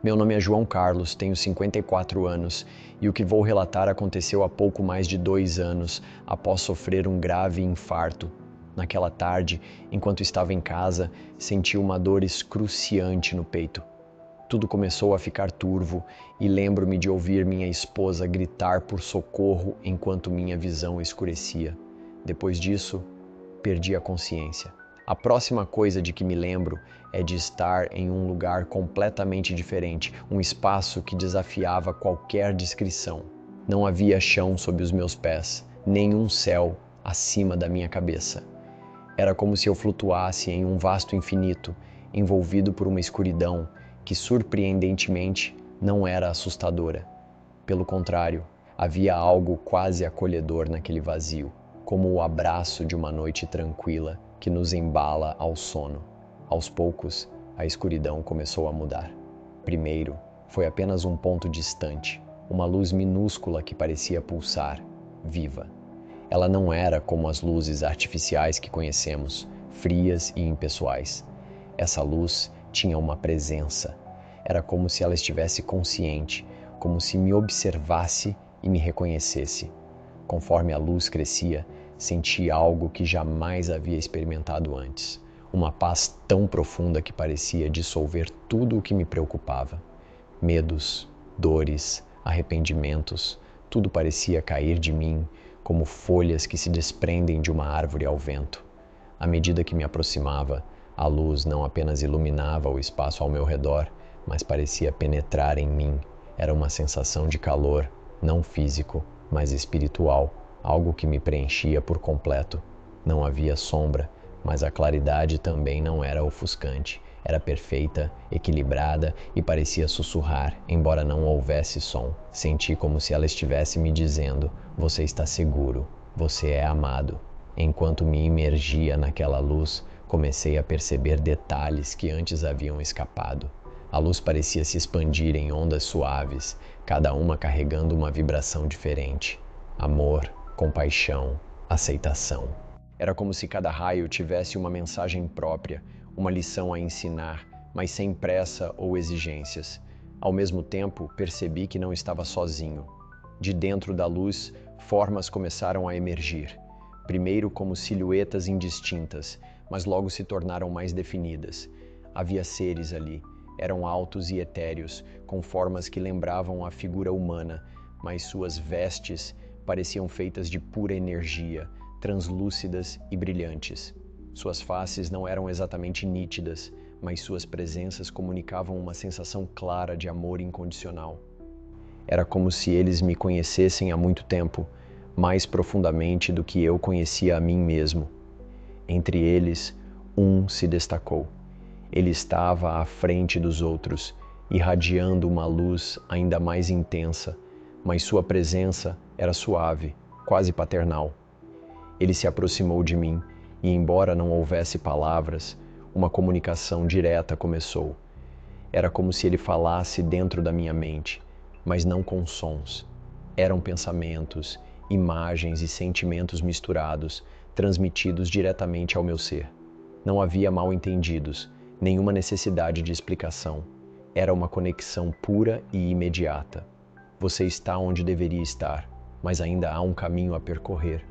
Meu nome é João Carlos, tenho 54 anos e o que vou relatar aconteceu há pouco mais de 2 anos, após sofrer um grave infarto. Naquela tarde, enquanto estava em casa, senti uma dor excruciante no peito. Tudo começou a ficar turvo e lembro-me de ouvir minha esposa gritar por socorro enquanto minha visão escurecia. Depois disso, perdi a consciência. A próxima coisa de que me lembro é de estar em um lugar completamente diferente, um espaço que desafiava qualquer descrição. Não havia chão sob os meus pés, nenhum céu acima da minha cabeça. Era como se eu flutuasse em um vasto infinito, envolvido por uma escuridão que, surpreendentemente, não era assustadora. Pelo contrário, havia algo quase acolhedor naquele vazio, como o abraço de uma noite tranquila que nos embala ao sono. Aos poucos, a escuridão começou a mudar. Primeiro, foi apenas um ponto distante, uma luz minúscula que parecia pulsar, viva. Ela não era como as luzes artificiais que conhecemos, frias e impessoais. Essa luz tinha uma presença. Era como se ela estivesse consciente, como se me observasse e me reconhecesse. Conforme a luz crescia, senti algo que jamais havia experimentado antes. Uma paz tão profunda que parecia dissolver tudo o que me preocupava. Medos, dores, arrependimentos, tudo parecia cair de mim como folhas que se desprendem de uma árvore ao vento. À medida que me aproximava, a luz não apenas iluminava o espaço ao meu redor, mas parecia penetrar em mim. Era uma sensação de calor, não físico, mas espiritual, algo que me preenchia por completo. Não havia sombra, mas a claridade também não era ofuscante. Era perfeita, equilibrada e parecia sussurrar, embora não houvesse som. Senti como se ela estivesse me dizendo: "Você está seguro, você é amado." Enquanto me imergia naquela luz, comecei a perceber detalhes que antes haviam escapado. A luz parecia se expandir em ondas suaves, cada uma carregando uma vibração diferente. Amor, compaixão, aceitação. Era como se cada raio tivesse uma mensagem própria, uma lição a ensinar, mas sem pressa ou exigências. Ao mesmo tempo, percebi que não estava sozinho. De dentro da luz, formas começaram a emergir. Primeiro como silhuetas indistintas, mas logo se tornaram mais definidas. Havia seres ali. Eram altos e etéreos, com formas que lembravam a figura humana, mas suas vestes pareciam feitas de pura energia, translúcidas e brilhantes. Suas faces não eram exatamente nítidas, mas suas presenças comunicavam uma sensação clara de amor incondicional. Era como se eles me conhecessem há muito tempo, mais profundamente do que eu conhecia a mim mesmo. Entre eles, um se destacou. Ele estava à frente dos outros, irradiando uma luz ainda mais intensa, mas sua presença era suave, quase paternal. Ele se aproximou de mim e, embora não houvesse palavras, uma comunicação direta começou. Era como se ele falasse dentro da minha mente, mas não com sons. Eram pensamentos, imagens e sentimentos misturados, transmitidos diretamente ao meu ser. Não havia mal-entendidos, nenhuma necessidade de explicação. Era uma conexão pura e imediata. Você está onde deveria estar, mas ainda há um caminho a percorrer.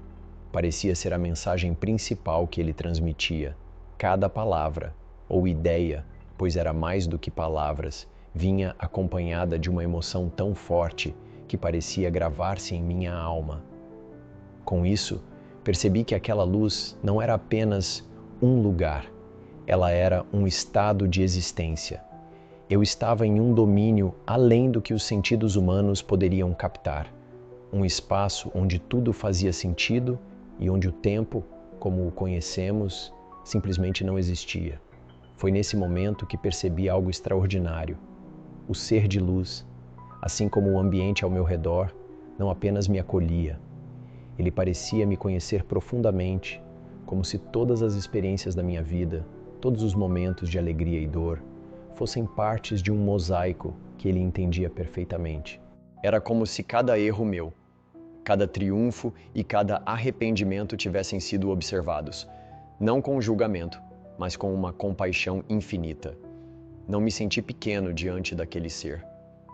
Parecia ser a mensagem principal que ele transmitia. Cada palavra, ou ideia, pois era mais do que palavras, vinha acompanhada de uma emoção tão forte que parecia gravar-se em minha alma. Com isso, percebi que aquela luz não era apenas um lugar, ela era um estado de existência. Eu estava em um domínio além do que os sentidos humanos poderiam captar. Um espaço onde tudo fazia sentido e onde o tempo, como o conhecemos, simplesmente não existia. Foi nesse momento que percebi algo extraordinário. O ser de luz, assim como o ambiente ao meu redor, não apenas me acolhia. Ele parecia me conhecer profundamente, como se todas as experiências da minha vida, todos os momentos de alegria e dor, fossem partes de um mosaico que ele entendia perfeitamente. Era como se cada erro meu, cada triunfo e cada arrependimento tivessem sido observados, não com julgamento, mas com uma compaixão infinita. Não me senti pequeno diante daquele ser.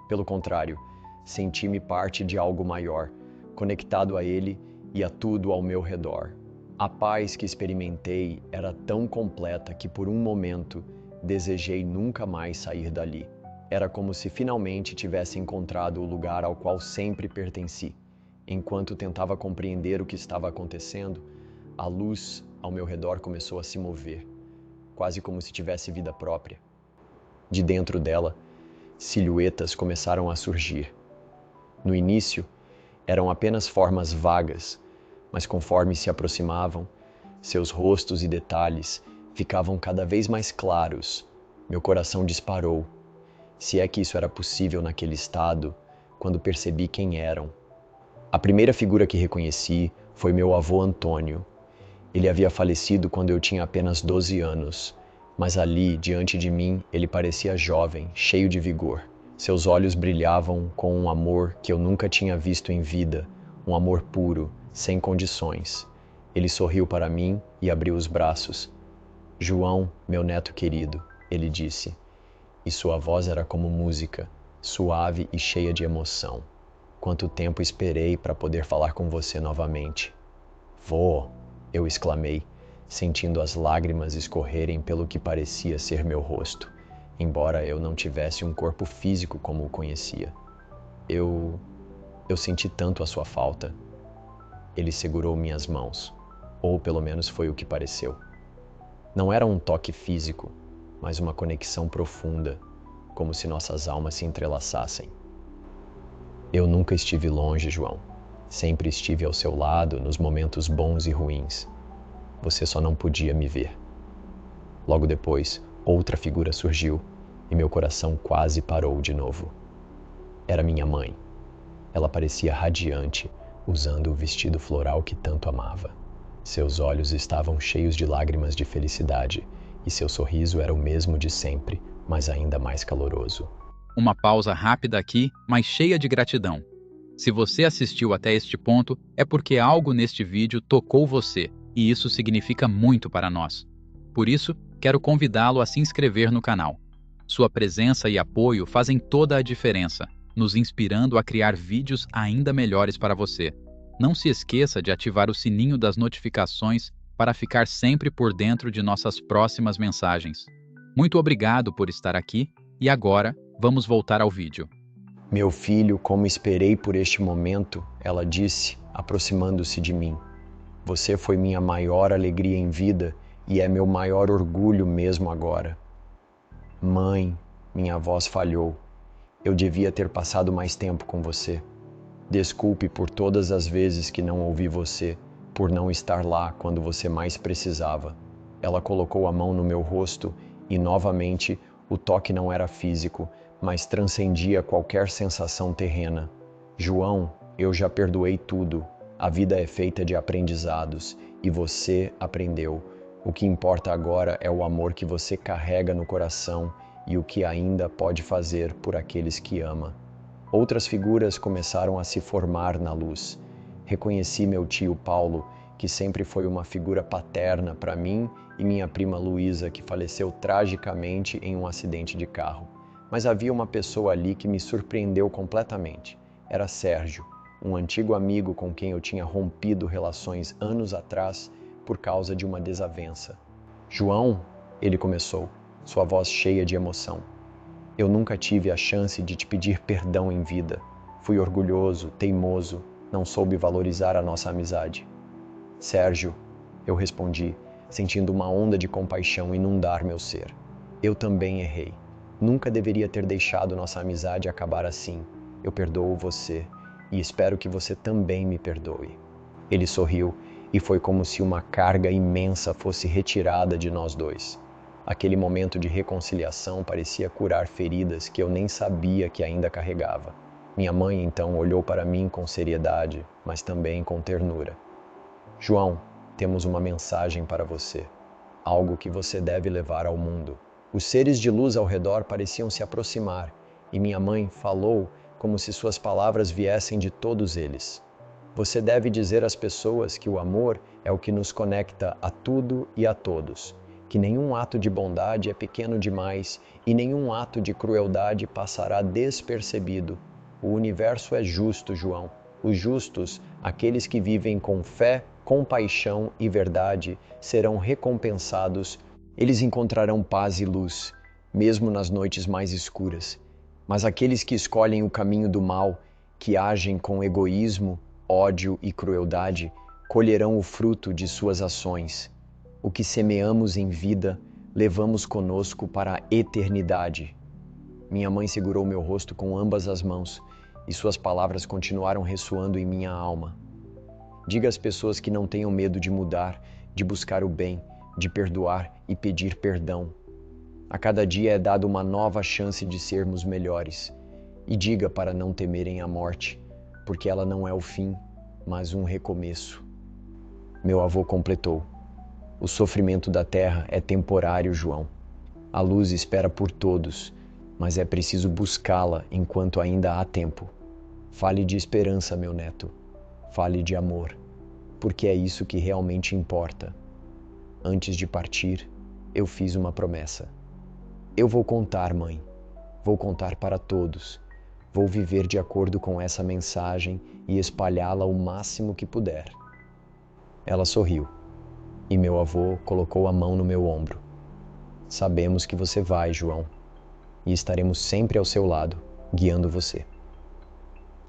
Pelo contrário, senti-me parte de algo maior, conectado a ele e a tudo ao meu redor. A paz que experimentei era tão completa que por um momento desejei nunca mais sair dali. Era como se finalmente tivesse encontrado o lugar ao qual sempre pertenci. Enquanto tentava compreender o que estava acontecendo, a luz ao meu redor começou a se mover, quase como se tivesse vida própria. De dentro dela, silhuetas começaram a surgir. No início, eram apenas formas vagas, mas conforme se aproximavam, seus rostos e detalhes ficavam cada vez mais claros. Meu coração disparou, se é que isso era possível naquele estado, quando percebi quem eram. A primeira figura que reconheci foi meu avô Antônio. Ele havia falecido quando eu tinha apenas 12 anos, mas ali, diante de mim, ele parecia jovem, cheio de vigor. Seus olhos brilhavam com um amor que eu nunca tinha visto em vida, um amor puro, sem condições. Ele sorriu para mim e abriu os braços. "João, meu neto querido", ele disse, e sua voz era como música, suave e cheia de emoção. "Quanto tempo esperei para poder falar com você novamente." "Vô", eu exclamei, sentindo as lágrimas escorrerem pelo que parecia ser meu rosto, embora eu não tivesse um corpo físico como o conhecia. Eu senti tanto a sua falta." Ele segurou minhas mãos, ou pelo menos foi o que pareceu. Não era um toque físico, mas uma conexão profunda, como se nossas almas se entrelaçassem. "Eu nunca estive longe, João. Sempre estive ao seu lado nos momentos bons e ruins. Você só não podia me ver." Logo depois, outra figura surgiu e meu coração quase parou de novo. Era minha mãe. Ela parecia radiante, usando o vestido floral que tanto amava. Seus olhos estavam cheios de lágrimas de felicidade e seu sorriso era o mesmo de sempre, mas ainda mais caloroso. Uma pausa rápida aqui, mas cheia de gratidão. Se você assistiu até este ponto, é porque algo neste vídeo tocou você, e isso significa muito para nós. Por isso, quero convidá-lo a se inscrever no canal. Sua presença e apoio fazem toda a diferença, nos inspirando a criar vídeos ainda melhores para você. Não se esqueça de ativar o sininho das notificações para ficar sempre por dentro de nossas próximas mensagens. Muito obrigado por estar aqui, e agora, vamos voltar ao vídeo. "Meu filho, como esperei por este momento", ela disse, aproximando-se de mim. "Você foi minha maior alegria em vida e é meu maior orgulho mesmo agora." "Mãe", minha voz falhou. "Eu devia ter passado mais tempo com você. Desculpe por todas as vezes que não ouvi você, por não estar lá quando você mais precisava." Ela colocou a mão no meu rosto e, novamente, o toque não era físico, mas transcendia qualquer sensação terrena. "João, eu já perdoei tudo. A vida é feita de aprendizados e você aprendeu. O que importa agora é o amor que você carrega no coração e o que ainda pode fazer por aqueles que ama." Outras figuras começaram a se formar na luz. Reconheci meu tio Paulo, que sempre foi uma figura paterna para mim, e minha prima Luísa, que faleceu tragicamente em um acidente de carro. Mas havia uma pessoa ali que me surpreendeu completamente. Era Sérgio, um antigo amigo com quem eu tinha rompido relações anos atrás por causa de uma desavença. "João", ele começou, sua voz cheia de emoção. "Eu nunca tive a chance de te pedir perdão em vida. Fui orgulhoso, teimoso, não soube valorizar a nossa amizade." "Sérgio", eu respondi, sentindo uma onda de compaixão inundar meu ser. "Eu também errei. Nunca deveria ter deixado nossa amizade acabar assim. Eu perdoo você e espero que você também me perdoe." Ele sorriu e foi como se uma carga imensa fosse retirada de nós dois. Aquele momento de reconciliação parecia curar feridas que eu nem sabia que ainda carregava. Minha mãe então olhou para mim com seriedade, mas também com ternura. "João, temos uma mensagem para você. Algo que você deve levar ao mundo." Os seres de luz ao redor pareciam se aproximar, e minha mãe falou como se suas palavras viessem de todos eles. "Você deve dizer às pessoas que o amor é o que nos conecta a tudo e a todos, que nenhum ato de bondade é pequeno demais e nenhum ato de crueldade passará despercebido. O universo é justo, João. Os justos, aqueles que vivem com fé, compaixão e verdade, serão recompensados. Eles encontrarão paz e luz, mesmo nas noites mais escuras. Mas aqueles que escolhem o caminho do mal, que agem com egoísmo, ódio e crueldade, colherão o fruto de suas ações. O que semeamos em vida, levamos conosco para a eternidade. Minha mãe segurou meu rosto com ambas as mãos e suas palavras continuaram ressoando em minha alma. Diga às pessoas que não tenham medo de mudar, de buscar o bem, de perdoar e pedir perdão. A cada dia é dada uma nova chance de sermos melhores. E diga para não temerem a morte, porque ela não é o fim, mas um recomeço. Meu avô completou. O sofrimento da terra é temporário, João. A luz espera por todos, mas é preciso buscá-la enquanto ainda há tempo. Fale de esperança, meu neto. Fale de amor, porque é isso que realmente importa. Antes de partir, eu fiz uma promessa. Eu vou contar, mãe. Vou contar para todos. Vou viver de acordo com essa mensagem e espalhá-la o máximo que puder. Ela sorriu, e meu avô colocou a mão no meu ombro. Sabemos que você vai, João, e estaremos sempre ao seu lado, guiando você.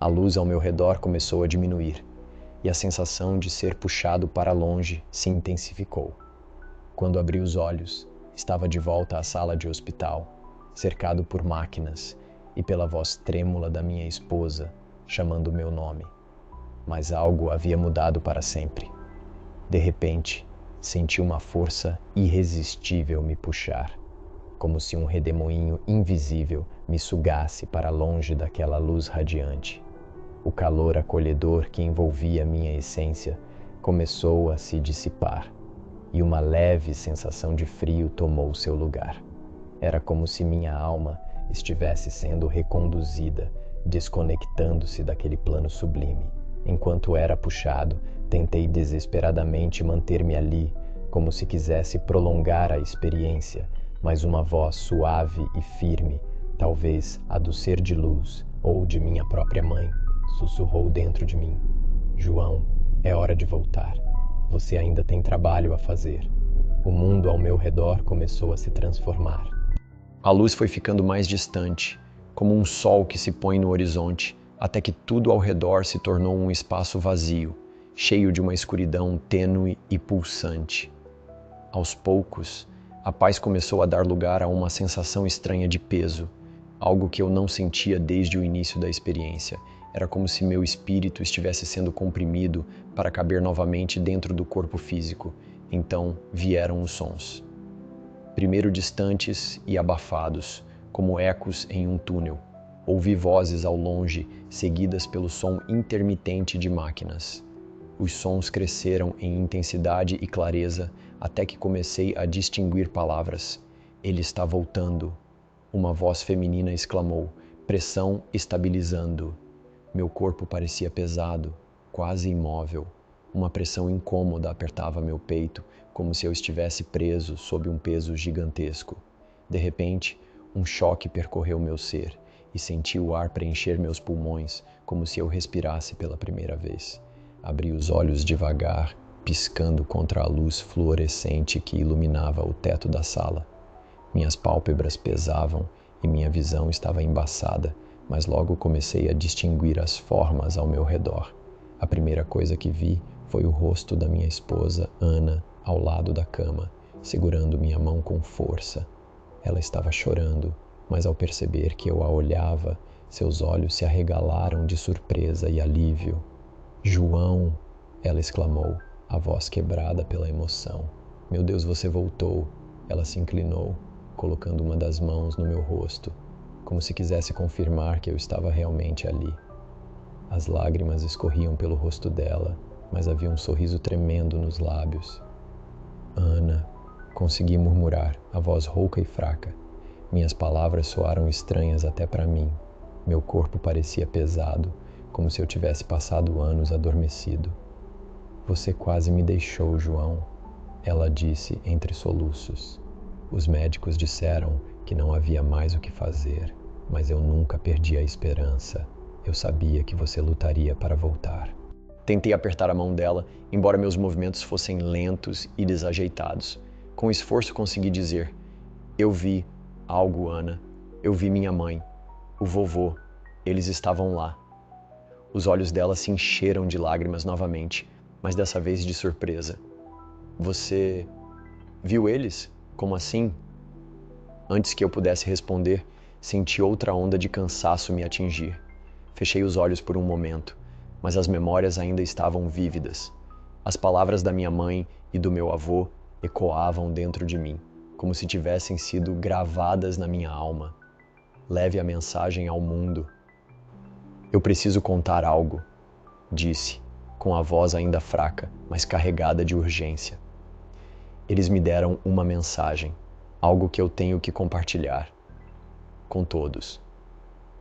A luz ao meu redor começou a diminuir, e a sensação de ser puxado para longe se intensificou. Quando abri os olhos, estava de volta à sala de hospital, cercado por máquinas e pela voz trêmula da minha esposa, chamando meu nome. Mas algo havia mudado para sempre. De repente, senti uma força irresistível me puxar, como se um redemoinho invisível me sugasse para longe daquela luz radiante. O calor acolhedor que envolvia minha essência começou a se dissipar, e uma leve sensação de frio tomou seu lugar. Era como se minha alma estivesse sendo reconduzida, desconectando-se daquele plano sublime. Enquanto era puxado, tentei desesperadamente manter-me ali, como se quisesse prolongar a experiência, mas uma voz suave e firme, talvez a do ser de luz ou de minha própria mãe, sussurrou dentro de mim: João, é hora de voltar. Você ainda tem trabalho a fazer. O mundo ao meu redor começou a se transformar. A luz foi ficando mais distante, como um sol que se põe no horizonte, até que tudo ao redor se tornou um espaço vazio, cheio de uma escuridão tênue e pulsante. Aos poucos, a paz começou a dar lugar a uma sensação estranha de peso, algo que eu não sentia desde o início da experiência. Era como se meu espírito estivesse sendo comprimido para caber novamente dentro do corpo físico. Então vieram os sons. Primeiro distantes e abafados, como ecos em um túnel. Ouvi vozes ao longe, seguidas pelo som intermitente de máquinas. Os sons cresceram em intensidade e clareza até que comecei a distinguir palavras. Ele está voltando. Uma voz feminina exclamou, pressão estabilizando. Meu corpo parecia pesado, quase imóvel. Uma pressão incômoda apertava meu peito, como se eu estivesse preso sob um peso gigantesco. De repente, um choque percorreu meu ser e senti o ar preencher meus pulmões, como se eu respirasse pela primeira vez. Abri os olhos devagar, piscando contra a luz fluorescente que iluminava o teto da sala. Minhas pálpebras pesavam e minha visão estava embaçada, mas logo comecei a distinguir as formas ao meu redor. A primeira coisa que vi foi o rosto da minha esposa, Ana, ao lado da cama, segurando minha mão com força. Ela estava chorando, mas ao perceber que eu a olhava, seus olhos se arregalaram de surpresa e alívio. João, ela exclamou, a voz quebrada pela emoção. Meu Deus, você voltou. Ela se inclinou, colocando uma das mãos no meu rosto, como se quisesse confirmar que eu estava realmente ali. As lágrimas escorriam pelo rosto dela, mas havia um sorriso tremendo nos lábios. Ana, consegui murmurar, a voz rouca e fraca. Minhas palavras soaram estranhas até para mim. Meu corpo parecia pesado, como se eu tivesse passado anos adormecido. Você quase me deixou, João. Ela disse entre soluços. Os médicos disseram que não havia mais o que fazer, mas eu nunca perdi a esperança. Eu sabia que você lutaria para voltar. Tentei apertar a mão dela, embora meus movimentos fossem lentos e desajeitados. Com esforço consegui dizer: eu vi algo, Ana. Eu vi minha mãe, o vovô. Eles estavam lá. Os olhos dela se encheram de lágrimas novamente, mas dessa vez de surpresa. Você viu eles? Como assim? Antes que eu pudesse responder, senti outra onda de cansaço me atingir. Fechei os olhos por um momento, mas as memórias ainda estavam vívidas. As palavras da minha mãe e do meu avô ecoavam dentro de mim, como se tivessem sido gravadas na minha alma. Leve a mensagem ao mundo. Eu preciso contar algo, disse, com a voz ainda fraca, mas carregada de urgência. Eles me deram uma mensagem, algo que eu tenho que compartilhar com todos.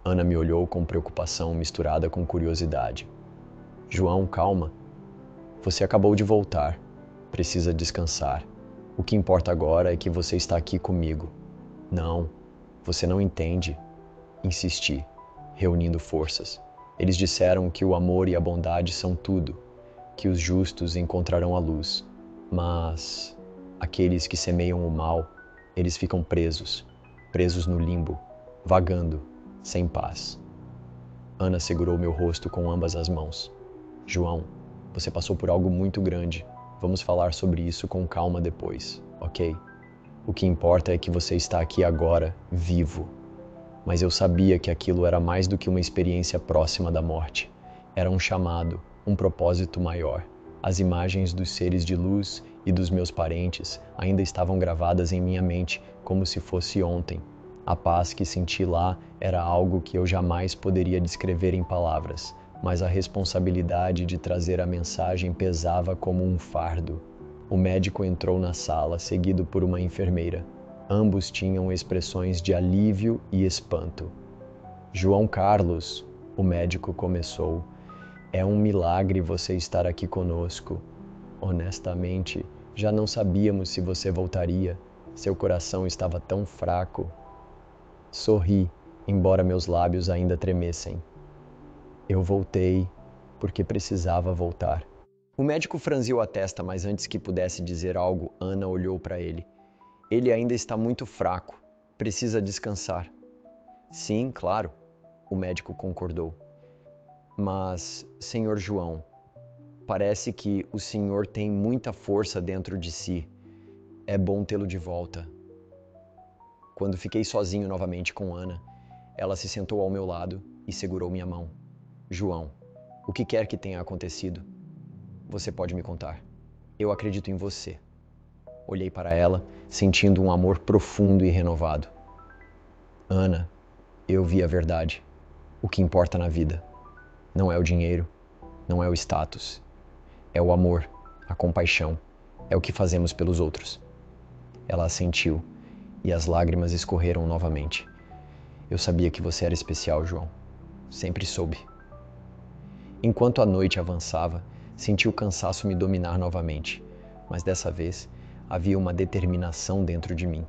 Ana me olhou com preocupação misturada com curiosidade. João, calma. Você acabou de voltar. Precisa descansar. O que importa agora é que você está aqui comigo. Não, você não entende. Insisti, reunindo forças. Eles disseram que o amor e a bondade são tudo, que os justos encontrarão a luz. Mas aqueles que semeiam o mal, eles ficam presos, presos no limbo, vagando, sem paz. Ana segurou meu rosto com ambas as mãos. João, você passou por algo muito grande. Vamos falar sobre isso com calma depois, ok? O que importa é que você está aqui agora, vivo. Mas eu sabia que aquilo era mais do que uma experiência próxima da morte. Era um chamado, um propósito maior. As imagens dos seres de luz e dos meus parentes ainda estavam gravadas em minha mente como se fosse ontem. A paz que senti lá era algo que eu jamais poderia descrever em palavras, mas a responsabilidade de trazer a mensagem pesava como um fardo. O médico entrou na sala, seguido por uma enfermeira. Ambos tinham expressões de alívio e espanto. João Carlos, o médico começou, é um milagre você estar aqui conosco. Honestamente, já não sabíamos se você voltaria. Seu coração estava tão fraco. Sorri, embora meus lábios ainda tremessem. Eu voltei porque precisava voltar. O médico franziu a testa, mas antes que pudesse dizer algo, Ana olhou para ele. Ele ainda está muito fraco. Precisa descansar. Sim, claro, o médico concordou. Mas, senhor João, parece que o senhor tem muita força dentro de si. É bom tê-lo de volta. Quando fiquei sozinho novamente com Ana, ela se sentou ao meu lado e segurou minha mão. João, o que quer que tenha acontecido, você pode me contar. Eu acredito em você. Olhei para ela, sentindo um amor profundo e renovado. Ana, eu vi a verdade. O que importa na vida não é o dinheiro, não é o status. É o amor, a compaixão. É o que fazemos pelos outros. Ela assentiu e as lágrimas escorreram novamente. Eu sabia que você era especial, João. Sempre soube. Enquanto a noite avançava, senti o cansaço me dominar novamente, mas dessa vez havia uma determinação dentro de mim.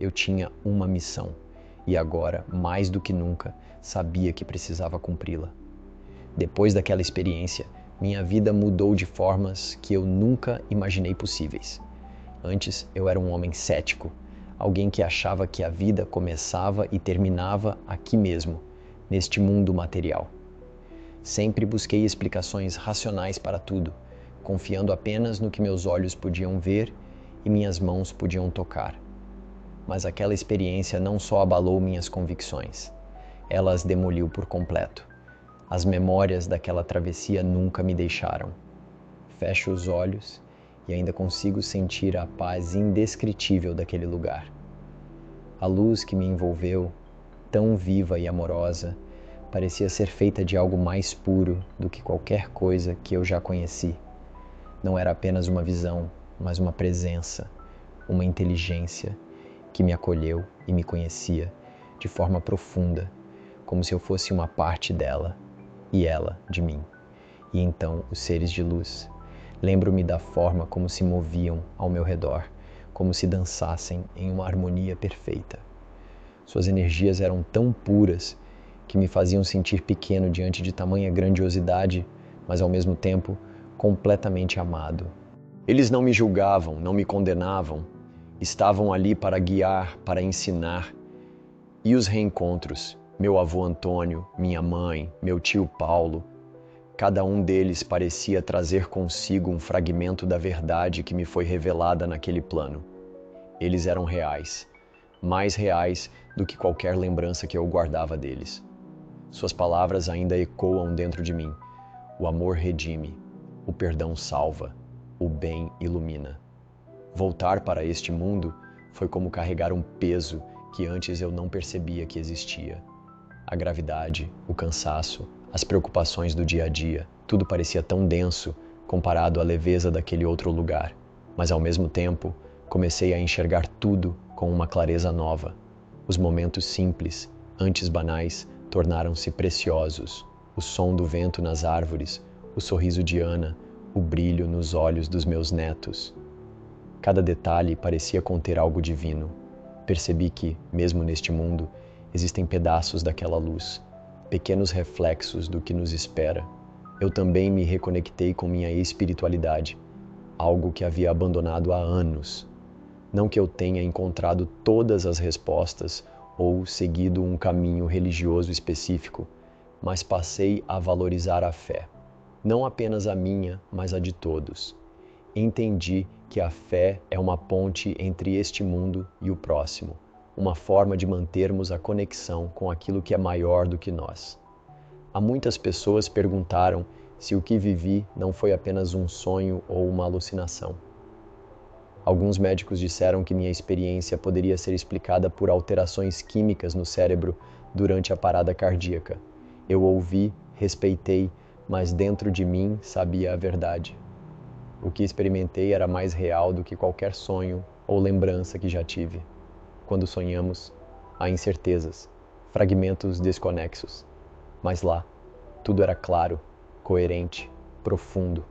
Eu tinha uma missão e agora, mais do que nunca, sabia que precisava cumpri-la. Depois daquela experiência, minha vida mudou de formas que eu nunca imaginei possíveis. Antes, eu era um homem cético, alguém que achava que a vida começava e terminava aqui mesmo, neste mundo material. Sempre busquei explicações racionais para tudo, confiando apenas no que meus olhos podiam ver e minhas mãos podiam tocar. Mas aquela experiência não só abalou minhas convicções, ela as demoliu por completo. As memórias daquela travessia nunca me deixaram. Fecho os olhos e ainda consigo sentir a paz indescritível daquele lugar. A luz que me envolveu, tão viva e amorosa, parecia ser feita de algo mais puro do que qualquer coisa que eu já conheci. Não era apenas uma visão, mas uma presença, uma inteligência que me acolheu e me conhecia de forma profunda, como se eu fosse uma parte dela e ela de mim. E então os seres de luz, Lembro-me da forma como se moviam ao meu redor, como se dançassem em uma harmonia perfeita. Suas energias eram tão puras que me faziam sentir pequeno diante de tamanha grandiosidade, mas ao mesmo tempo completamente amado. Eles não me julgavam, não me condenavam, estavam ali para guiar, para ensinar. E os reencontros, meu avô Antônio, minha mãe, meu tio Paulo, cada um deles parecia trazer consigo um fragmento da verdade que me foi revelada naquele plano. Eles eram reais, mais reais do que qualquer lembrança que eu guardava deles. Suas palavras ainda ecoam dentro de mim. O amor redime, o perdão salva, o bem ilumina. Voltar para este mundo foi como carregar um peso que antes eu não percebia que existia. A gravidade, o cansaço, as preocupações do dia a dia, tudo parecia tão denso comparado à leveza daquele outro lugar. Mas ao mesmo tempo, comecei a enxergar tudo com uma clareza nova. Os momentos simples, antes banais, tornaram-se preciosos. O som do vento nas árvores, o sorriso de Ana, o brilho nos olhos dos meus netos. Cada detalhe parecia conter algo divino. Percebi que, mesmo neste mundo, existem pedaços daquela luz, pequenos reflexos do que nos espera. Eu também me reconectei com minha espiritualidade, algo que havia abandonado há anos. Não que eu tenha encontrado todas as respostas ou seguido um caminho religioso específico, mas passei a valorizar a fé. Não apenas a minha, mas a de todos. Entendi que a fé é uma ponte entre este mundo e o próximo, uma forma de mantermos a conexão com aquilo que é maior do que nós. Há muitas pessoas perguntaram se o que vivi não foi apenas um sonho ou uma alucinação. Alguns médicos disseram que minha experiência poderia ser explicada por alterações químicas no cérebro durante a parada cardíaca. Eu ouvi, respeitei, mas dentro de mim sabia a verdade. O que experimentei era mais real do que qualquer sonho ou lembrança que já tive. Quando sonhamos, há incertezas, fragmentos desconexos. Mas lá, tudo era claro, coerente, profundo.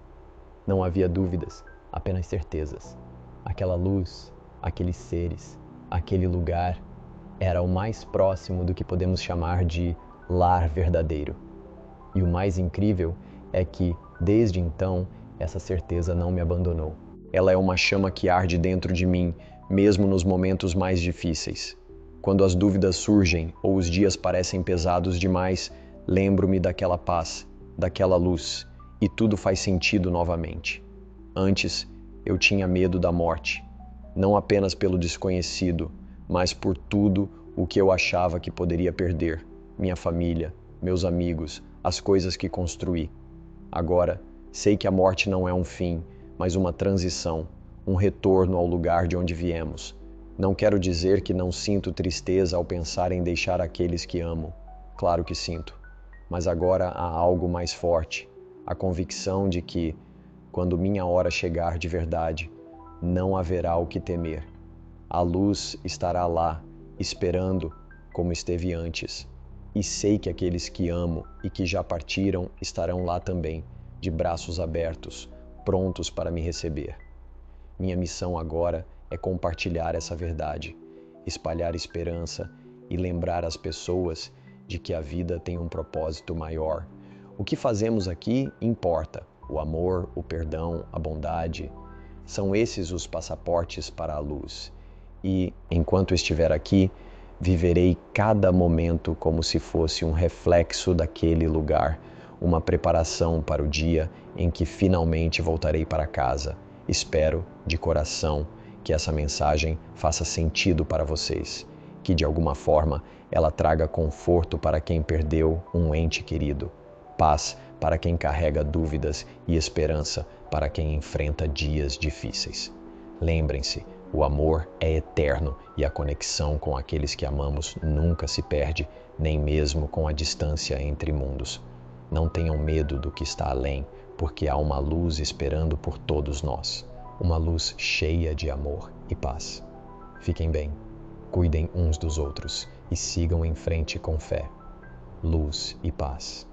Não havia dúvidas, apenas certezas. Aquela luz, aqueles seres, aquele lugar era o mais próximo do que podemos chamar de lar verdadeiro. E o mais incrível é que, desde então, essa certeza não me abandonou. Ela é uma chama que arde dentro de mim, mesmo nos momentos mais difíceis. Quando as dúvidas surgem ou os dias parecem pesados demais, lembro-me daquela paz, daquela luz, e tudo faz sentido novamente. Antes, eu tinha medo da morte, não apenas pelo desconhecido, mas por tudo o que eu achava que poderia perder: minha família, meus amigos, as coisas que construí. Agora, sei que a morte não é um fim, mas uma transição, um retorno ao lugar de onde viemos. Não quero dizer que não sinto tristeza ao pensar em deixar aqueles que amo. Claro que sinto. Mas agora há algo mais forte, a convicção de que, quando minha hora chegar de verdade, não haverá o que temer. A luz estará lá, esperando como esteve antes. E sei que aqueles que amo e que já partiram estarão lá também, de braços abertos, prontos para me receber. Minha missão agora é compartilhar essa verdade, espalhar esperança e lembrar as pessoas de que a vida tem um propósito maior. O que fazemos aqui importa. O amor, o perdão, a bondade, são esses os passaportes para a luz. E, enquanto estiver aqui, viverei cada momento como se fosse um reflexo daquele lugar, uma preparação para o dia em que finalmente voltarei para casa. Espero, de coração, que essa mensagem faça sentido para vocês, que de alguma forma ela traga conforto para quem perdeu um ente querido, paz para quem carrega dúvidas e esperança para quem enfrenta dias difíceis. Lembrem-se, o amor é eterno e a conexão com aqueles que amamos nunca se perde, nem mesmo com a distância entre mundos. Não tenham medo do que está além, porque há uma luz esperando por todos nós, uma luz cheia de amor e paz. Fiquem bem, cuidem uns dos outros e sigam em frente com fé. Luz e paz.